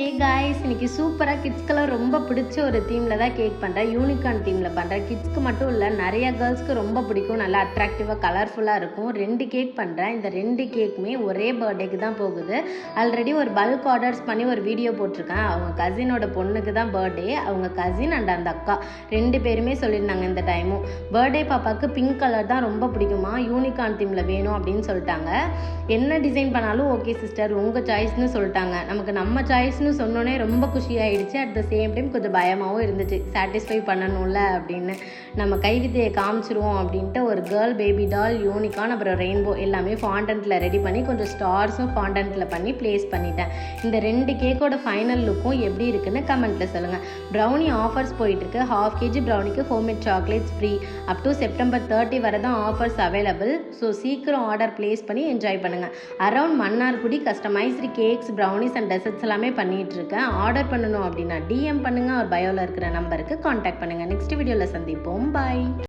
Hey guys, இன்னைக்கு சூப்பராக கிட்ஸ்க்கெல்லாம் ரொம்ப பிடிச்ச ஒரு தீமில் தான் கேக் பண்ணுறேன். யூனிகார்ன் தீமில் பண்ணுறேன். கிட்ஸ்க்கு மட்டும் இல்லை, நிறைய கேர்ள்ஸ்க்கு ரொம்ப பிடிக்கும். நல்லா அட்ராக்டிவாக கலர்ஃபுல்லாக இருக்கும். 2 கேக் பண்ணுறேன். இந்த 2 கேக்குமே ஒரே பர்த்டேக்கு தான் போகுது. ஆல்ரெடி ஒரு பல்க் ஆர்டர்ஸ் பண்ணி ஒரு வீடியோ போட்டிருக்கேன். அவங்க கசினோட பொண்ணுக்கு தான் பர்த்டே. அவங்க கசின் அண்ட் அந்த அக்கா 2 பேருமே சொல்லியிருந்தாங்க இந்த டைமும். பர்த்டே பாப்பாவுக்கு பிங்க் கலர் தான் ரொம்ப பிடிக்குமா, யூனிகார்ன் தீமில் வேணும் அப்படின்னு சொல்லிட்டாங்க. என்ன டிசைன் பண்ணாலும் ஓகே சிஸ்டர், உங்கள் சாய்ஸ்னு சொல்லிட்டாங்க. நமக்கு நம்ம சாய்ஸ்னு சொன்னோன்னே ரொம்ப குஷியாகிடுச்சு. அட் த சேம் டைம் கொஞ்சம் பயமாகவும் இருந்துச்சு, சாட்டிஸ்ஃபை பண்ணணும்ல அப்படின்னு. நம்ம கைவித்தையை காமிச்சிருவோம் அப்படின்ட்டு ஒரு கேர்ள் பேபி டால், யூனிகார்ன், அப்புறம் ரெயின்போ எல்லாமே ஃபாண்டன்ட்டில் ரெடி பண்ணி கொஞ்சம் ஸ்டார்ஸும் ஃபாண்டன்ட்டில் பண்ணி ப்ளேஸ் பண்ணிட்டேன். இந்த 2 கேக்கோட ஃபைனல் லுக்கும் எப்படி இருக்குன்னு கமெண்ட்டில் சொல்லுங்கள். ப்ரௌனி ஆஃபர்ஸ் போயிட்டுருக்கு. 1/2 kg ப்ரௌனிக்கு homemade chocolates free. Up to September 30 வரை தான் ஆஃபர்ஸ் அவைலபிள். ஸோ சீக்கிரம் ஆர்டர் ப்ளேஸ் பண்ணி என்ஜாய் பண்ணுங்கள். Around Mannargudi customised cakes, brownies and desserts எல்லாமே பண்ணிகிட்ருக்கேன். ஆர்டர் பண்ணணும் அப்படின்னா DM பண்ணுங்கள். ஒரு பயோவில் இருக்கிற நம்பருக்கு காண்டாக்ட் பண்ணுங்கள். நெக்ஸ்ட் வீடியோவில் சந்திப்போம். பாய்.